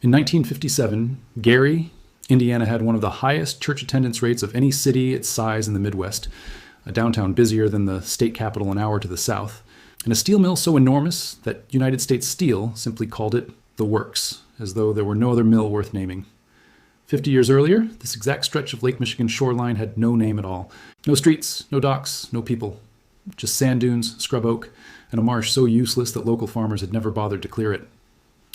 In 1957, Gary, Indiana had one of the highest church attendance rates of any city its size in the Midwest, a downtown busier than the state capital an hour to the south, and a steel mill so enormous that United States Steel simply called it the Works, as though there were no other mill worth naming. 50 years earlier, this exact stretch of Lake Michigan shoreline had no name at all. No streets, no docks, no people. Just sand dunes, scrub oak, and a marsh so useless that local farmers had never bothered to clear it.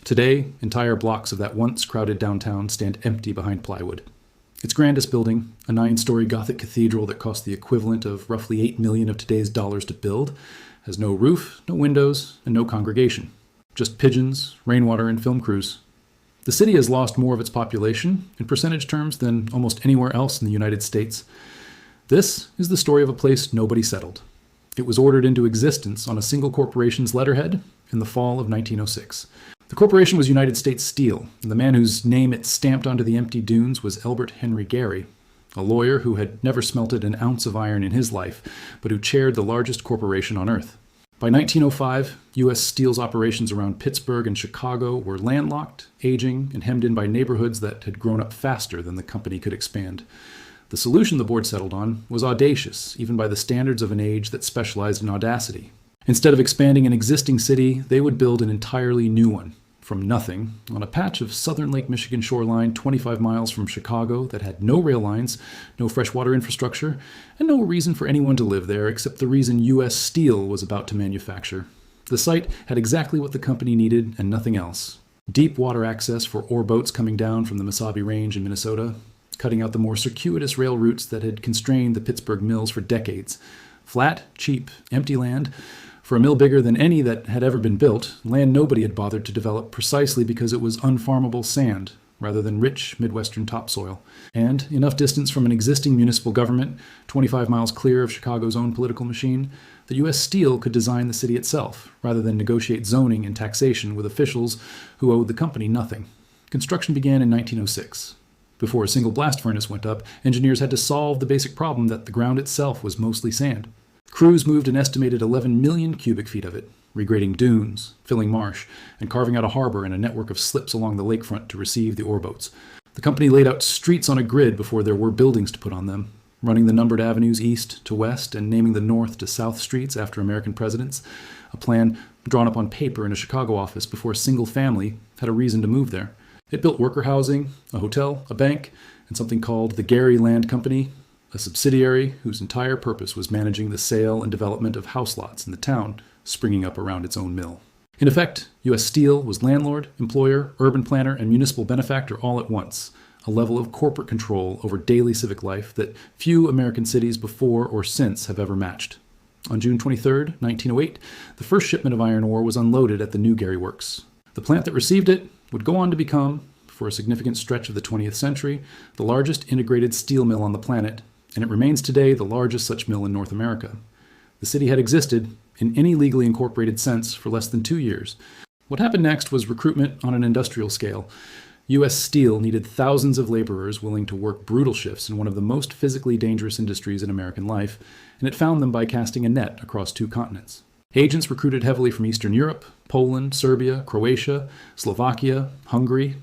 Today, entire blocks of that once crowded downtown stand empty behind plywood. Its grandest building, a 9-story Gothic cathedral that cost the equivalent of roughly $8 million of today's dollars to build, has no roof, no windows, and no congregation. Just pigeons, rainwater, and film crews. The city has lost more of its population, in percentage terms, than almost anywhere else in the United States. This is the story of a place nobody settled. It was ordered into existence on a single corporation's letterhead in the fall of 1906. The corporation was United States Steel, and the man whose name it stamped onto the empty dunes was Elbert Henry Gary, a lawyer who had never smelted an ounce of iron in his life, but who chaired the largest corporation on earth. By 1905, U.S. Steel's operations around Pittsburgh and Chicago were landlocked, aging, and hemmed in by neighborhoods that had grown up faster than the company could expand. The solution the board settled on was audacious, even by the standards of an age that specialized in audacity. Instead of expanding an existing city, they would build an entirely new one, from nothing, on a patch of southern Lake Michigan shoreline 25 miles from Chicago that had no rail lines, no freshwater infrastructure, and no reason for anyone to live there except the reason U.S. Steel was about to manufacture. The site had exactly what the company needed and nothing else. Deep water access for ore boats coming down from the Mesabi Range in Minnesota, cutting out the more circuitous rail routes that had constrained the Pittsburgh mills for decades. Flat, cheap, empty land. For a mill bigger than any that had ever been built, land nobody had bothered to develop precisely because it was unfarmable sand, rather than rich Midwestern topsoil. And enough distance from an existing municipal government, 25 miles clear of Chicago's own political machine, that U.S. Steel could design the city itself, rather than negotiate zoning and taxation with officials who owed the company nothing. Construction began in 1906. Before a single blast furnace went up, engineers had to solve the basic problem that the ground itself was mostly sand. Crews moved an estimated 11 million cubic feet of it, regrading dunes, filling marsh, and carving out a harbor and a network of slips along the lakefront to receive the ore boats. The company laid out streets on a grid before there were buildings to put on them, running the numbered avenues east to west and naming the north to south streets after American presidents, a plan drawn up on paper in a Chicago office before a single family had a reason to move there. It built worker housing, a hotel, a bank, and something called the Gary Land Company, a subsidiary whose entire purpose was managing the sale and development of house lots in the town, springing up around its own mill. In effect, U.S. Steel was landlord, employer, urban planner, and municipal benefactor all at once, a level of corporate control over daily civic life that few American cities before or since have ever matched. On June 23, 1908, the first shipment of iron ore was unloaded at the new Gary Works. The plant that received it would go on to become, for a significant stretch of the 20th century, the largest integrated steel mill on the planet, and it remains today the largest such mill in North America. The city had existed, in any legally incorporated sense, for less than 2 years. What happened next was recruitment on an industrial scale. U.S. Steel needed thousands of laborers willing to work brutal shifts in one of the most physically dangerous industries in American life, and it found them by casting a net across 2 continents. Agents recruited heavily from Eastern Europe, Poland, Serbia, Croatia, Slovakia, Hungary,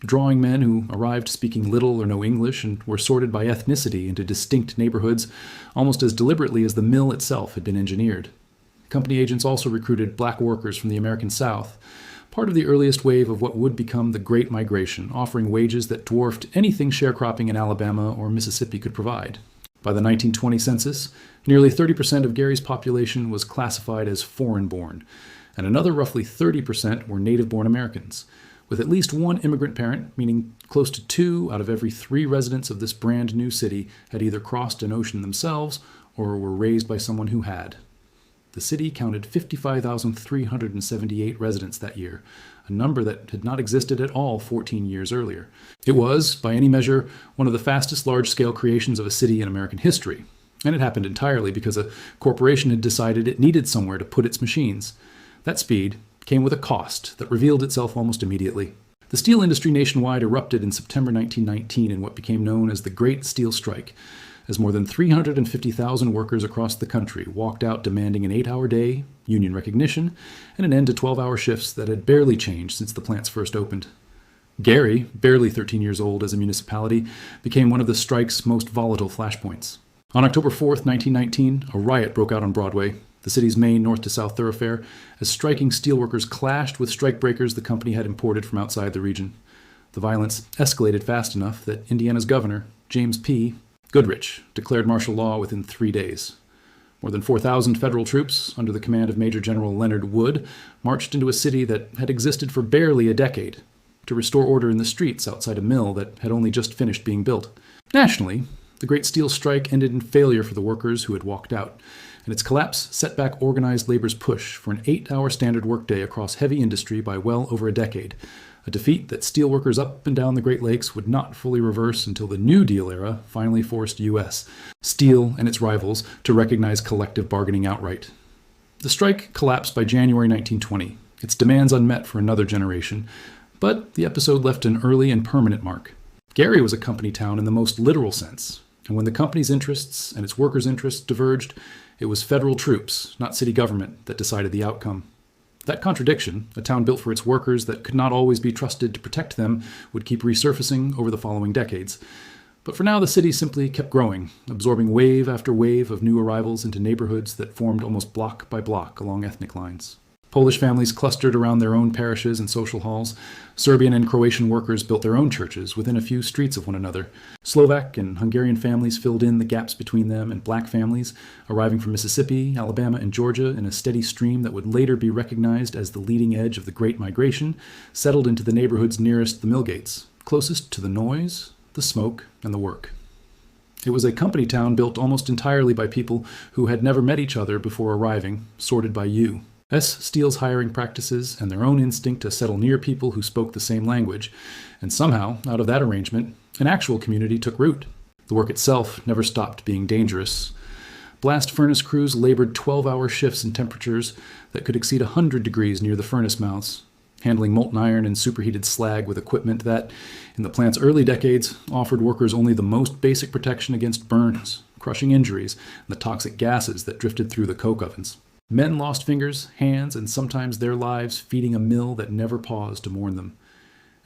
drawing men who arrived speaking little or no English and were sorted by ethnicity into distinct neighborhoods almost as deliberately as the mill itself had been engineered. Company agents also recruited black workers from the American South, part of the earliest wave of what would become the Great Migration, offering wages that dwarfed anything sharecropping in Alabama or Mississippi could provide. By the 1920 census, nearly 30% of Gary's population was classified as foreign-born, and another roughly 30% were native-born Americans, with at least one immigrant parent, meaning close to 2 out of every 3 residents of this brand new city had either crossed an ocean themselves or were raised by someone who had. The city counted 55,378 residents that year, a number that had not existed at all 14 years earlier. It was, by any measure, one of the fastest large-scale creations of a city in American history, and it happened entirely because a corporation had decided it needed somewhere to put its machines. That speed came with a cost that revealed itself almost immediately. The steel industry nationwide erupted in September 1919 in what became known as the Great Steel Strike, as more than 350,000 workers across the country walked out demanding an 8-hour day, union recognition, and an end to 12-hour shifts that had barely changed since the plants first opened. Gary, barely 13 years old as a municipality, became one of the strike's most volatile flashpoints. On October 4th, 1919, a riot broke out on Broadway, the city's main north-to-south thoroughfare, as striking steelworkers clashed with strikebreakers the company had imported from outside the region. The violence escalated fast enough that Indiana's governor, James P. Goodrich, declared martial law within 3 days. More than 4,000 federal troops, under the command of Major General Leonard Wood, marched into a city that had existed for barely a decade to restore order in the streets outside a mill that had only just finished being built. Nationally, the Great Steel Strike ended in failure for the workers who had walked out, and its collapse set back organized labor's push for an 8-hour standard workday across heavy industry by well over a decade, a defeat that steelworkers up and down the Great Lakes would not fully reverse until the New Deal era finally forced U.S. Steel and its rivals to recognize collective bargaining outright. The strike collapsed by January 1920, its demands unmet for another generation, but the episode left an early and permanent mark. Gary was a company town in the most literal sense, and when the company's interests and its workers' interests diverged, it was federal troops, not city government, that decided the outcome. That contradiction, a town built for its workers that could not always be trusted to protect them, would keep resurfacing over the following decades. But for now, the city simply kept growing, absorbing wave after wave of new arrivals into neighborhoods that formed almost block by block along ethnic lines. Polish families clustered around their own parishes and social halls. Serbian and Croatian workers built their own churches within a few streets of one another. Slovak and Hungarian families filled in the gaps between them, and black families, arriving from Mississippi, Alabama, and Georgia in a steady stream that would later be recognized as the leading edge of the Great Migration, settled into the neighborhoods nearest the mill gates, closest to the noise, the smoke, and the work. It was a company town built almost entirely by people who had never met each other before arriving, sorted by you. Steel's hiring practices and their own instinct to settle near people who spoke the same language, and somehow, out of that arrangement, an actual community took root. The work itself never stopped being dangerous. Blast furnace crews labored 12-hour shifts in temperatures that could exceed 100 degrees near the furnace mouths, handling molten iron and superheated slag with equipment that, in the plant's early decades, offered workers only the most basic protection against burns, crushing injuries, and the toxic gases that drifted through the coke ovens. Men lost fingers, hands, and sometimes their lives feeding a mill that never paused to mourn them.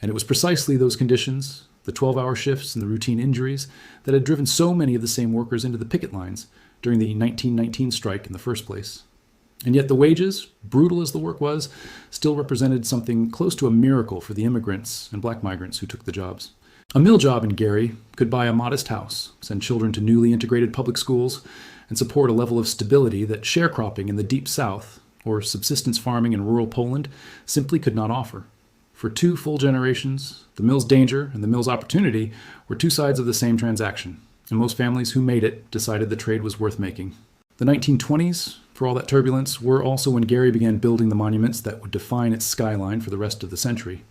And it was precisely those conditions, the 12-hour shifts and the routine injuries, that had driven so many of the same workers into the picket lines during the 1919 strike in the first place. And yet the wages, brutal as the work was, still represented something close to a miracle for the immigrants and black migrants who took the jobs. A mill job in Gary could buy a modest house, send children to newly integrated public schools, and support a level of stability that sharecropping in the Deep South, or subsistence farming in rural Poland, simply could not offer. For 2 full generations, the mill's danger and the mill's opportunity were 2 sides of the same transaction, and most families who made it decided the trade was worth making. The 1920s, for all that turbulence, were also when Gary began building the monuments that would define its skyline for the rest of the century.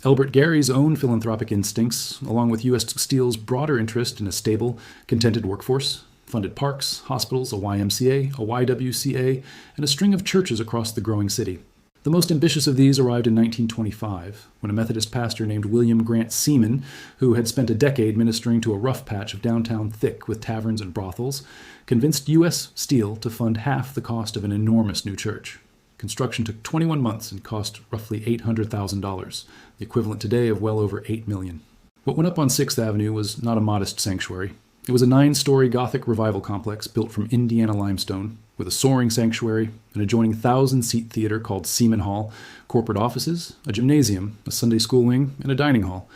Elbert Gary's own philanthropic instincts, along with U.S. Steel's broader interest in a stable, contented workforce, funded parks, hospitals, a YMCA, a YWCA, and a string of churches across the growing city. The most ambitious of these arrived in 1925, when a Methodist pastor named William Grant Seaman, who had spent a decade ministering to a rough patch of downtown thick with taverns and brothels, convinced U.S. Steel to fund half the cost of an enormous new church. Construction took 21 months and cost roughly $800,000, the equivalent today of well over $8 million. What went up on 6th Avenue was not a modest sanctuary. It was a 9-story Gothic revival complex built from Indiana limestone, with a soaring sanctuary, an adjoining 1,000-seat theater called Seaman Hall, corporate offices, a gymnasium, a Sunday school wing, and a dining hall.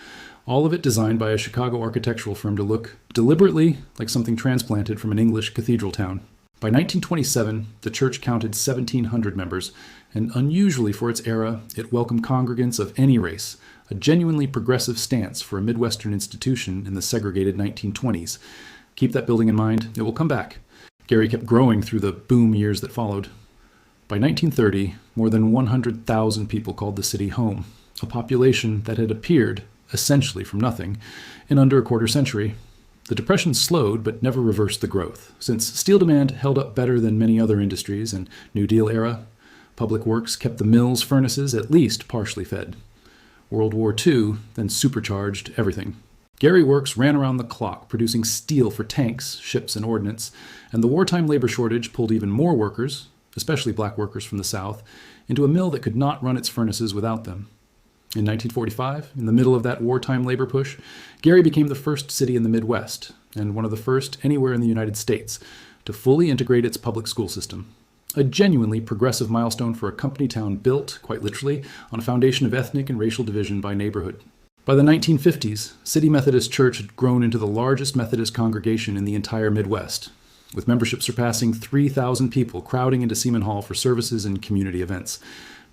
All of it designed by a Chicago architectural firm to look deliberately like something transplanted from an English cathedral town. By 1927, the church counted 1,700 members, and unusually for its era, it welcomed congregants of any race, a genuinely progressive stance for a Midwestern institution in the segregated 1920s. Keep that building in mind, it will come back. Gary kept growing through the boom years that followed. By 1930, more than 100,000 people called the city home, a population that had appeared, essentially from nothing, in under a quarter century. The Depression slowed but never reversed the growth, since steel demand held up better than many other industries and New Deal era. Public Works kept the mill's furnaces at least partially fed. World War II then supercharged everything. Gary Works ran around the clock producing steel for tanks, ships, and ordnance, and the wartime labor shortage pulled even more workers, especially black workers from the South, into a mill that could not run its furnaces without them. In 1945, in the middle of that wartime labor push, Gary became the first city in the Midwest, and one of the first anywhere in the United States, to fully integrate its public school system. A genuinely progressive milestone for a company town built, quite literally, on a foundation of ethnic and racial division by neighborhood. By the 1950s, City Methodist Church had grown into the largest Methodist congregation in the entire Midwest, with membership surpassing 3,000 people crowding into Seaman Hall for services and community events.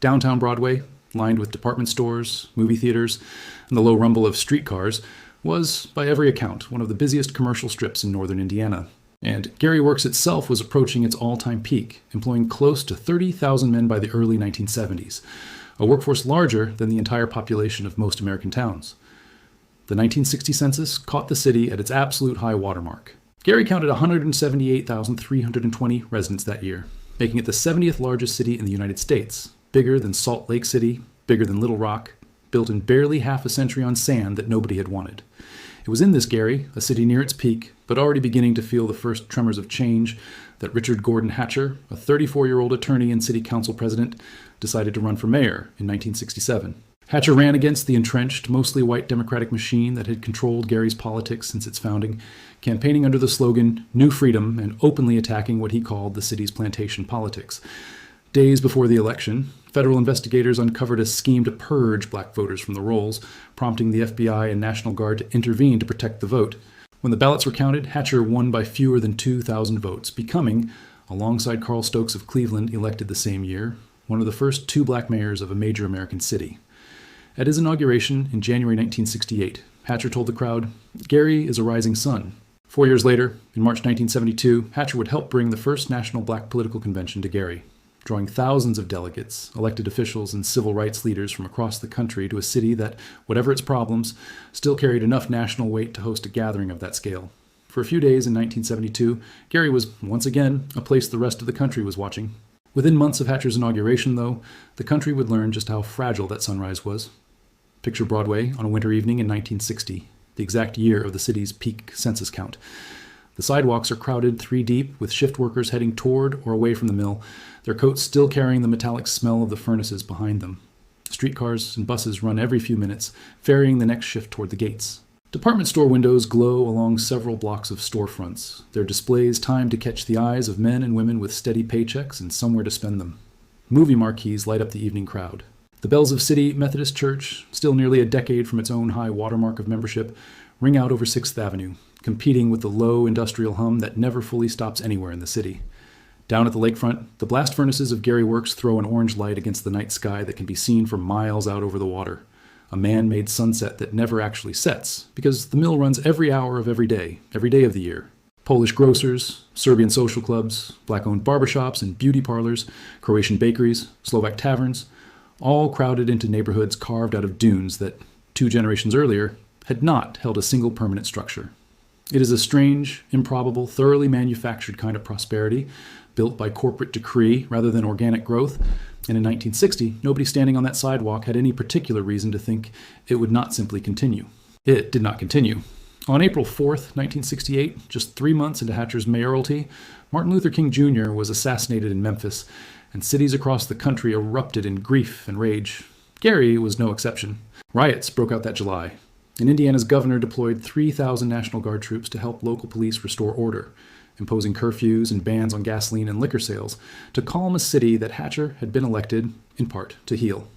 Downtown Broadway, lined with department stores, movie theaters, and the low rumble of streetcars, was, by every account, one of the busiest commercial strips in northern Indiana. And Gary Works itself was approaching its all-time peak, employing close to 30,000 men by the early 1970s, a workforce larger than the entire population of most American towns. The 1960 census caught the city at its absolute high watermark. Gary counted 178,320 residents that year, making it the 70th largest city in the United States, bigger than Salt Lake City, bigger than Little Rock, built in barely half a century on sand that nobody had wanted. It was in this Gary, a city near its peak, but already beginning to feel the first tremors of change, that Richard Gordon Hatcher, a 34-year-old attorney and city council president, decided to run for mayor in 1967. Hatcher ran against the entrenched, mostly white Democratic machine that had controlled Gary's politics since its founding, campaigning under the slogan New Freedom and openly attacking what he called the city's plantation politics. Days before the election, federal investigators uncovered a scheme to purge black voters from the rolls, prompting the FBI and National Guard to intervene to protect the vote. When the ballots were counted, Hatcher won by fewer than 2,000 votes, becoming, alongside Carl Stokes of Cleveland, elected the same year, one of the first two black mayors of a major American city. At his inauguration in January 1968, Hatcher told the crowd, "Gary is a rising sun." 4 years later, in March 1972, Hatcher would help bring the first national black political convention to Gary, drawing thousands of delegates, elected officials, and civil rights leaders from across the country to a city that, whatever its problems, still carried enough national weight to host a gathering of that scale. For a few days in 1972, Gary was, once again, a place the rest of the country was watching. Within months of Hatcher's inauguration, though, the country would learn just how fragile that sunrise was. Picture Broadway on a winter evening in 1960, the exact year of the city's peak census count. The sidewalks are crowded 3 deep, with shift workers heading toward or away from the mill, their coats still carrying the metallic smell of the furnaces behind them. Streetcars and buses run every few minutes, ferrying the next shift toward the gates. Department store windows glow along several blocks of storefronts, their displays timed to catch the eyes of men and women with steady paychecks and somewhere to spend them. Movie marquees light up the evening crowd. The bells of City Methodist Church, still nearly a decade from its own high watermark of membership, ring out over 6th Avenue, competing with the low industrial hum that never fully stops anywhere in the city. Down at the lakefront, the blast furnaces of Gary Works throw an orange light against the night sky that can be seen for miles out over the water. A man-made sunset that never actually sets, because the mill runs every hour of every day of the year. Polish grocers, Serbian social clubs, black-owned barbershops and beauty parlors, Croatian bakeries, Slovak taverns, all crowded into neighborhoods carved out of dunes that, 2 generations earlier, had not held a single permanent structure. It is a strange, improbable, thoroughly manufactured kind of prosperity, built by corporate decree rather than organic growth, and in 1960, nobody standing on that sidewalk had any particular reason to think it would not simply continue. It did not continue. On April 4th, 1968, just 3 months into Hatcher's mayoralty, Martin Luther King Jr. was assassinated in Memphis, and cities across the country erupted in grief and rage. Gary was no exception. Riots broke out that July, and Indiana's governor deployed 3,000 National Guard troops to help local police restore order, imposing curfews and bans on gasoline and liquor sales to calm a city that Hatcher had been elected, in part, to heal.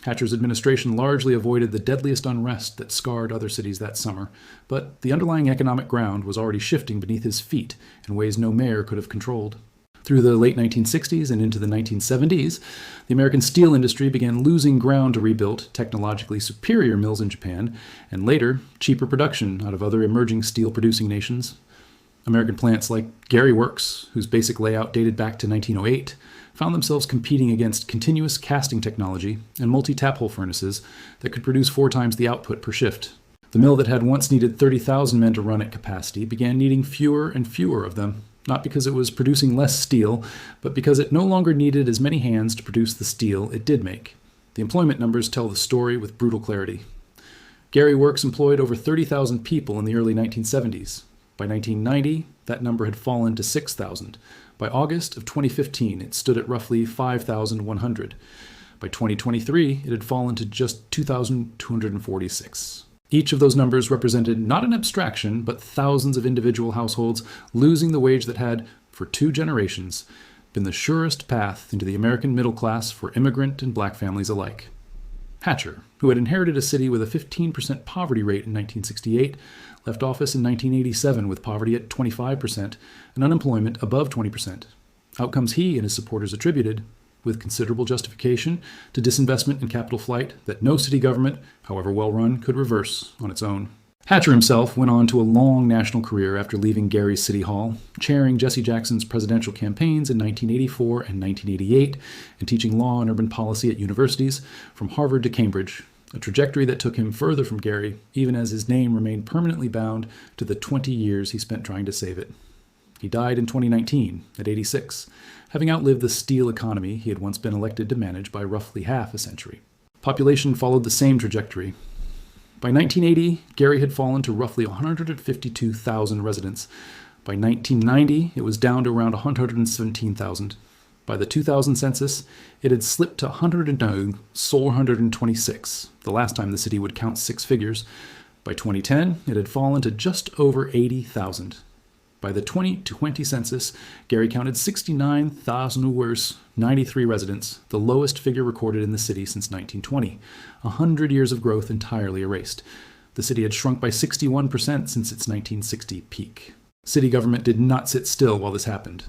Hatcher's administration largely avoided the deadliest unrest that scarred other cities that summer, but the underlying economic ground was already shifting beneath his feet in ways no mayor could have controlled. Through the late 1960s and into the 1970s, the American steel industry began losing ground to rebuilt, technologically superior mills in Japan, and later, cheaper production out of other emerging steel-producing nations. American plants like Gary Works, whose basic layout dated back to 1908, found themselves competing against continuous casting technology and multi-tap hole furnaces that could produce 4 times the output per shift. The mill that had once needed 30,000 men to run at capacity began needing fewer and fewer of them, not because it was producing less steel, but because it no longer needed as many hands to produce the steel it did make. The employment numbers tell the story with brutal clarity. Gary Works employed over 30,000 people in the early 1970s. By 1990, that number had fallen to 6,000. By August of 2015, it stood at roughly 5,100. By 2023, it had fallen to just 2,246. Each of those numbers represented not an abstraction, but thousands of individual households losing the wage that had, for 2 generations, been the surest path into the American middle class for immigrant and black families alike. Hatcher, who had inherited a city with a 15% poverty rate in 1968, left office in 1987 with poverty at 25% and unemployment above 20%. Outcomes he and his supporters attributed, with considerable justification, to disinvestment and capital flight that no city government, however well run, could reverse on its own. Hatcher himself went on to a long national career after leaving Gary's City Hall, chairing Jesse Jackson's presidential campaigns in 1984 and 1988, and teaching law and urban policy at universities from Harvard to Cambridge, a trajectory that took him further from Gary, even as his name remained permanently bound to the 20 years he spent trying to save it. He died in 2019 at 86, having outlived the steel economy he had once been elected to manage by roughly half a century. Population followed the same trajectory. By 1980, Gary had fallen to roughly 152,000 residents. By 1990, it was down to around 117,000. By the 2000 census, it had slipped to 126, the last time the city would count 6 figures. By 2010, it had fallen to just over 80,000. By the 2020 census, Gary counted 69,93 residents, the lowest figure recorded in the city since 1920, 100 years of growth entirely erased. The city had shrunk by 61% since its 1960 peak. City government did not sit still while this happened.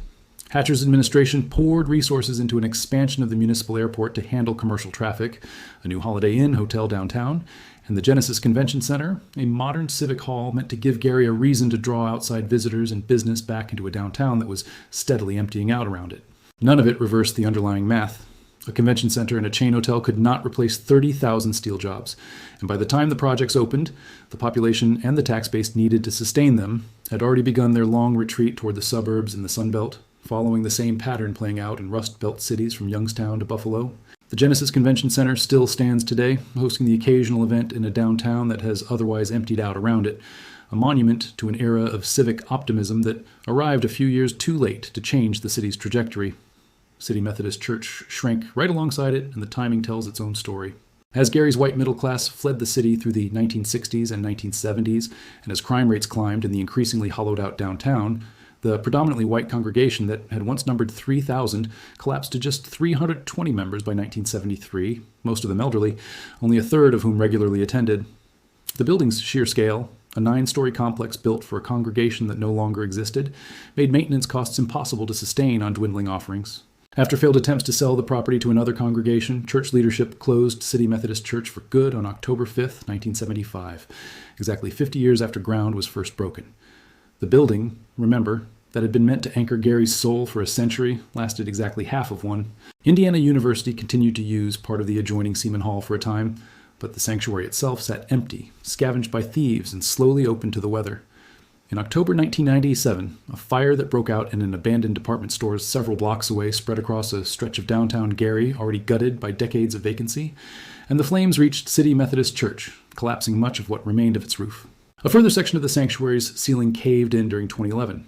Hatcher's administration poured resources into an expansion of the municipal airport to handle commercial traffic, a new Holiday Inn hotel downtown, and the Genesis Convention Center, a modern civic hall meant to give Gary a reason to draw outside visitors and business back into a downtown that was steadily emptying out around it. None of it reversed the underlying math. A convention center and a chain hotel could not replace 30,000 steel jobs, and by the time the projects opened, the population and the tax base needed to sustain them had already begun their long retreat toward the suburbs and the Sun Belt, following the same pattern playing out in Rust Belt cities from Youngstown to Buffalo. The Genesis Convention Center still stands today, hosting the occasional event in a downtown that has otherwise emptied out around it, a monument to an era of civic optimism that arrived a few years too late to change the city's trajectory. City Methodist Church shrank right alongside it, and the timing tells its own story. As Gary's white middle class fled the city through the 1960s and 1970s, and as crime rates climbed in the increasingly hollowed-out downtown, the predominantly white congregation that had once numbered 3,000 collapsed to just 320 members by 1973, most of them elderly, only a third of whom regularly attended. The building's sheer scale, a 9-story complex built for a congregation that no longer existed, made maintenance costs impossible to sustain on dwindling offerings. After failed attempts to sell the property to another congregation, church leadership closed City Methodist Church for good on October 5, 1975, exactly 50 years after ground was first broken. The building, remember, that had been meant to anchor Gary's soul for a century, lasted exactly half of one. Indiana University continued to use part of the adjoining Seaman Hall for a time, but the sanctuary itself sat empty, scavenged by thieves, and slowly open to the weather. In October 1997, a fire that broke out in an abandoned department store several blocks away spread across a stretch of downtown Gary already gutted by decades of vacancy, and the flames reached City Methodist Church, collapsing much of what remained of its roof. A further section of the sanctuary's ceiling caved in during 2011.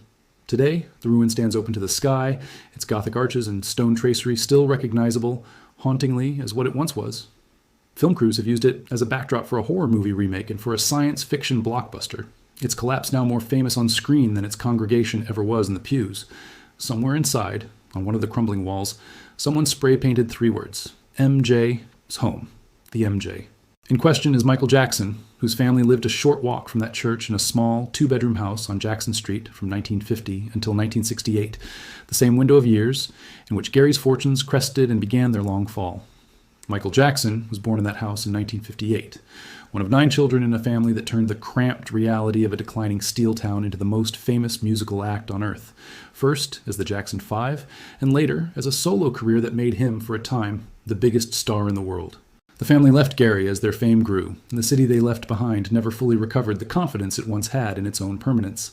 Today, the ruin stands open to the sky, its Gothic arches and stone tracery still recognizable, hauntingly, as what it once was. Film crews have used it as a backdrop for a horror movie remake and for a science fiction blockbuster. Its collapse now more famous on screen than its congregation ever was in the pews. Somewhere inside, on one of the crumbling walls, someone spray-painted 3 words: MJ's home, the MJ. In question is Michael Jackson, whose family lived a short walk from that church in a small 2-bedroom house on Jackson Street from 1950 until 1968, the same window of years in which Gary's fortunes crested and began their long fall. Michael Jackson was born in that house in 1958, one of 9 children in a family that turned the cramped reality of a declining steel town into the most famous musical act on earth, first as the Jackson 5, and later as a solo career that made him, for a time, the biggest star in the world. The family left Gary as their fame grew, and the city they left behind never fully recovered the confidence it once had in its own permanence.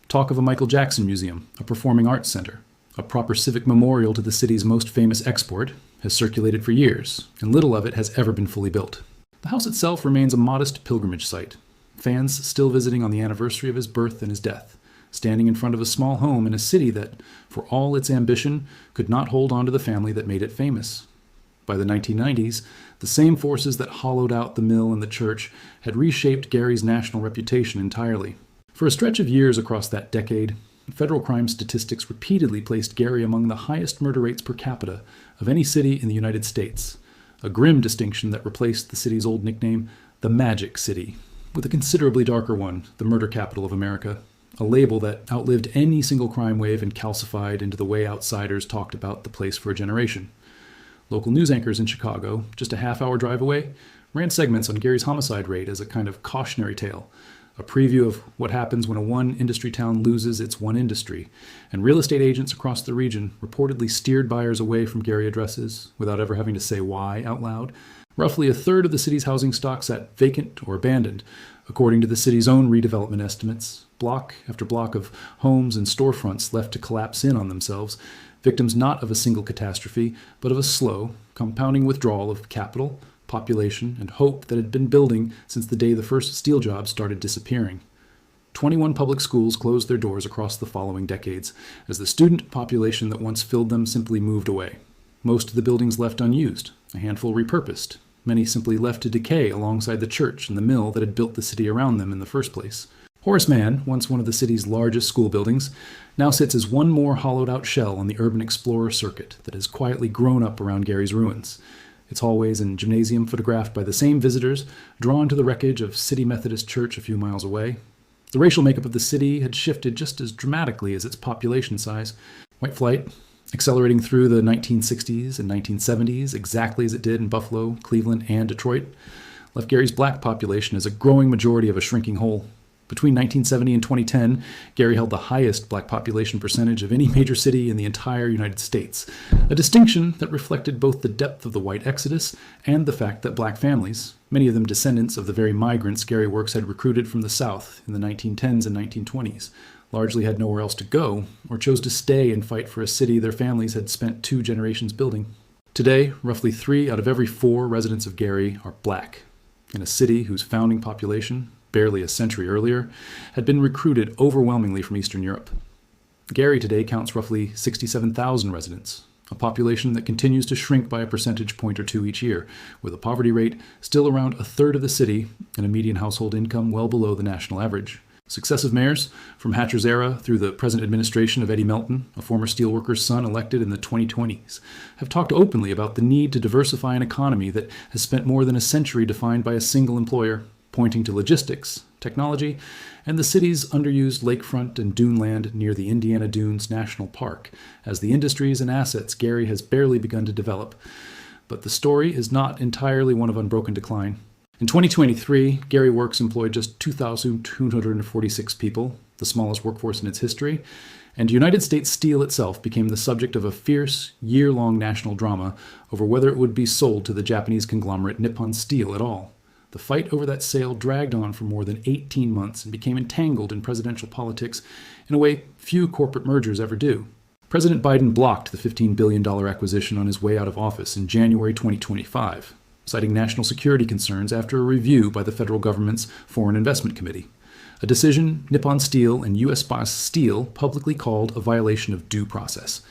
Talk of a Michael Jackson museum, a performing arts center, a proper civic memorial to the city's most famous export, has circulated for years, and little of it has ever been fully built. The house itself remains a modest pilgrimage site, fans still visiting on the anniversary of his birth and his death, standing in front of a small home in a city that, for all its ambition, could not hold on to the family that made it famous. By the 1990s, the same forces that hollowed out the mill and the church had reshaped Gary's national reputation entirely. For a stretch of years across that decade, federal crime statistics repeatedly placed Gary among the highest murder rates per capita of any city in the United States, a grim distinction that replaced the city's old nickname, the Magic City, with a considerably darker one, the murder capital of America, a label that outlived any single crime wave and calcified into the way outsiders talked about the place for a generation. Local news anchors in Chicago, just a half-hour drive away, ran segments on Gary's homicide rate as a kind of cautionary tale, a preview of what happens when a one-industry town loses its one industry, and real estate agents across the region reportedly steered buyers away from Gary addresses without ever having to say why out loud. Roughly a third of the city's housing stock sat vacant or abandoned, according to the city's own redevelopment estimates, block after block of homes and storefronts left to collapse in on themselves, victims not of a single catastrophe, but of a slow, compounding withdrawal of capital, population, and hope that had been building since the day the first steel jobs started disappearing. 21 public schools closed their doors across the following decades, as the student population that once filled them simply moved away. Most of the buildings left unused, a handful repurposed. Many simply left to decay alongside the church and the mill that had built the city around them in the first place. Horace Mann, once one of the city's largest school buildings, now sits as one more hollowed-out shell on the urban explorer circuit that has quietly grown up around Gary's ruins. Its hallways and gymnasium photographed by the same visitors drawn to the wreckage of City Methodist Church a few miles away. The racial makeup of the city had shifted just as dramatically as its population size. White flight, accelerating through the 1960s and 1970s exactly as it did in Buffalo, Cleveland, and Detroit, left Gary's black population as a growing majority of a shrinking whole. Between 1970 and 2010, Gary held the highest black population percentage of any major city in the entire United States, a distinction that reflected both the depth of the white exodus and the fact that black families, many of them descendants of the very migrants Gary Works had recruited from the South in the 1910s and 1920s, largely had nowhere else to go or chose to stay and fight for a city their families had spent 2 generations building. Today, roughly 3 out of every 4 residents of Gary are black, in a city whose founding population, barely a century earlier, had been recruited overwhelmingly from Eastern Europe. Gary today counts roughly 67,000 residents, a population that continues to shrink by a percentage point or 2 each year, with a poverty rate still around a third of the city and a median household income well below the national average. Successive mayors, from Hatcher's era through the present administration of Eddie Melton, a former steelworker's son elected in the 2020s, have talked openly about the need to diversify an economy that has spent more than a century defined by a single employer, pointing to logistics, technology, and the city's underused lakefront and dune land near the Indiana Dunes National Park as the industries and assets Gary has barely begun to develop. But the story is not entirely one of unbroken decline. In 2023, Gary Works employed just 2,246 people, the smallest workforce in its history, and United States Steel itself became the subject of a fierce, year-long national drama over whether it would be sold to the Japanese conglomerate Nippon Steel at all. The fight over that sale dragged on for more than 18 months and became entangled in presidential politics in a way few corporate mergers ever do. President Biden blocked the $15 billion acquisition on his way out of office in January 2025, citing national security concerns after a review by the federal government's Foreign Investment Committee, a decision Nippon Steel and U.S. boss Steel publicly called a violation of due process.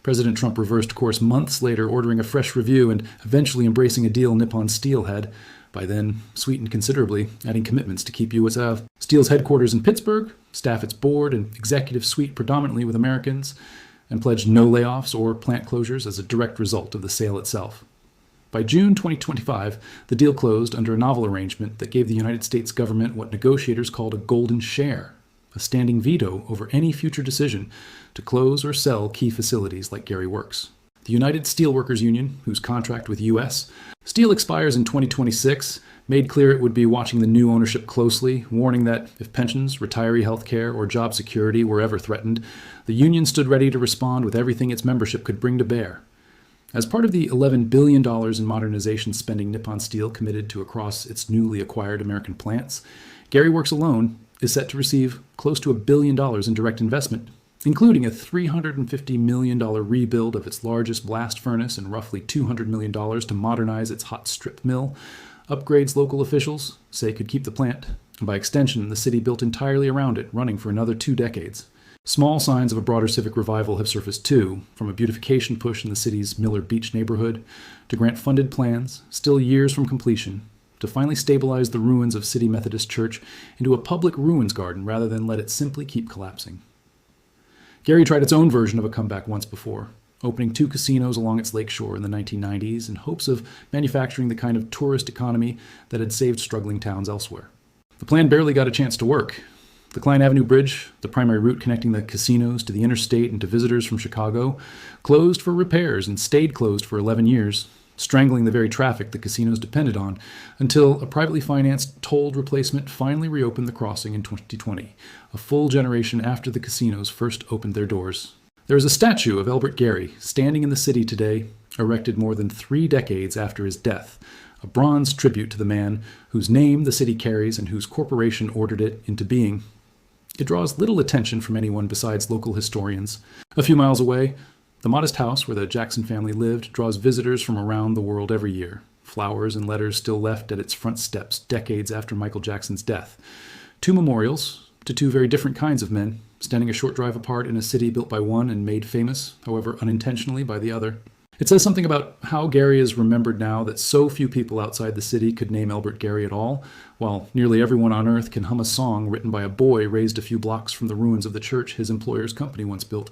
President Trump reversed course months later, ordering a fresh review and eventually embracing a deal Nippon Steel had, by then sweetened considerably, adding commitments to keep U.S. Steel's headquarters in Pittsburgh, staff its board and executive suite predominantly with Americans, and pledged no layoffs or plant closures as a direct result of the sale itself. By June 2025, the deal closed under a novel arrangement that gave the United States government what negotiators called a golden share, a standing veto over any future decision to close or sell key facilities like Gary Works. The United Steelworkers Union, whose contract with U.S. Steel expires in 2026, made clear it would be watching the new ownership closely, warning that if pensions, retiree health care, or job security were ever threatened, the union stood ready to respond with everything its membership could bring to bear. As part of the $11 billion in modernization spending Nippon Steel committed to across its newly acquired American plants, Gary Works alone is set to receive close to $1 billion in direct investment, including a $350 million rebuild of its largest blast furnace and roughly $200 million to modernize its hot strip mill, upgrades local officials say could keep the plant, and by extension, the city built entirely around it, running for another 2 decades. Small signs of a broader civic revival have surfaced too, from a beautification push in the city's Millard Beach neighborhood to grant funded plans, still years from completion, to finally stabilize the ruins of City Methodist Church into a public ruins garden rather than let it simply keep collapsing. Gary tried its own version of a comeback once before, opening 2 casinos along its lakeshore in the 1990s in hopes of manufacturing the kind of tourist economy that had saved struggling towns elsewhere. The plan barely got a chance to work. The Klein Avenue Bridge, the primary route connecting the casinos to the interstate and to visitors from Chicago, closed for repairs and stayed closed for 11 years, strangling the very traffic the casinos depended on, until a privately financed tolled replacement finally reopened the crossing in 2020, a full generation after the casinos first opened their doors. There is a statue of Elbert Gary standing in the city today, erected more than 3 decades after his death, a bronze tribute to the man whose name the city carries and whose corporation ordered it into being. It draws little attention from anyone besides local historians. A few miles away, the modest house where the Jackson family lived draws visitors from around the world every year, flowers and letters still left at its front steps decades after Michael Jackson's death. 2 memorials to 2 very different kinds of men, standing a short drive apart in a city built by one and made famous, however unintentionally, by the other. It says something about how Gary is remembered now that so few people outside the city could name Elbert Gary at all, while nearly everyone on earth can hum a song written by a boy raised a few blocks from the ruins of the church his employer's company once built.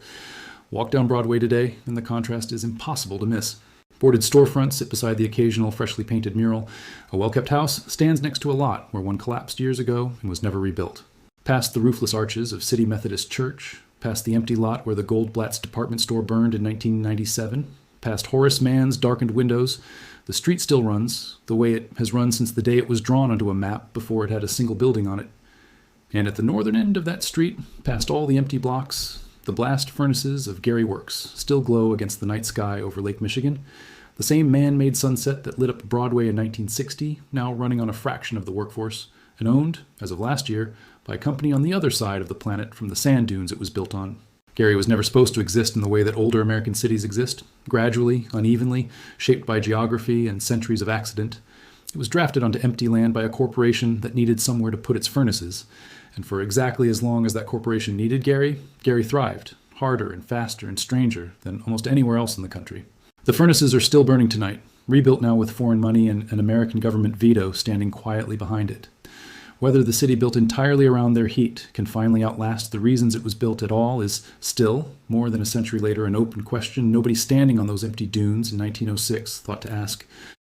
Walk down Broadway today, and the contrast is impossible to miss. Boarded storefronts sit beside the occasional freshly painted mural. A well-kept house stands next to a lot where one collapsed years ago and was never rebuilt. Past the roofless arches of City Methodist Church, past the empty lot where the Goldblatt's department store burned in 1997, past Horace Mann's darkened windows, the street still runs, the way it has run since the day it was drawn onto a map before it had a single building on it. And at the northern end of that street, past all the empty blocks, the blast furnaces of Gary Works still glow against the night sky over Lake Michigan, the same man-made sunset that lit up Broadway in 1960, now running on a fraction of the workforce, and owned, as of last year, by a company on the other side of the planet from the sand dunes it was built on. Gary was never supposed to exist in the way that older American cities exist, gradually, unevenly, shaped by geography and centuries of accident. It was drafted onto empty land by a corporation that needed somewhere to put its furnaces. And for exactly as long as that corporation needed Gary, Gary thrived, harder and faster and stranger than almost anywhere else in the country. The furnaces are still burning tonight, rebuilt now with foreign money and an American government veto standing quietly behind it. Whether the city built entirely around their heat can finally outlast the reasons it was built at all is still, more than a century later, an open question nobody standing on those empty dunes in 1906 thought to ask.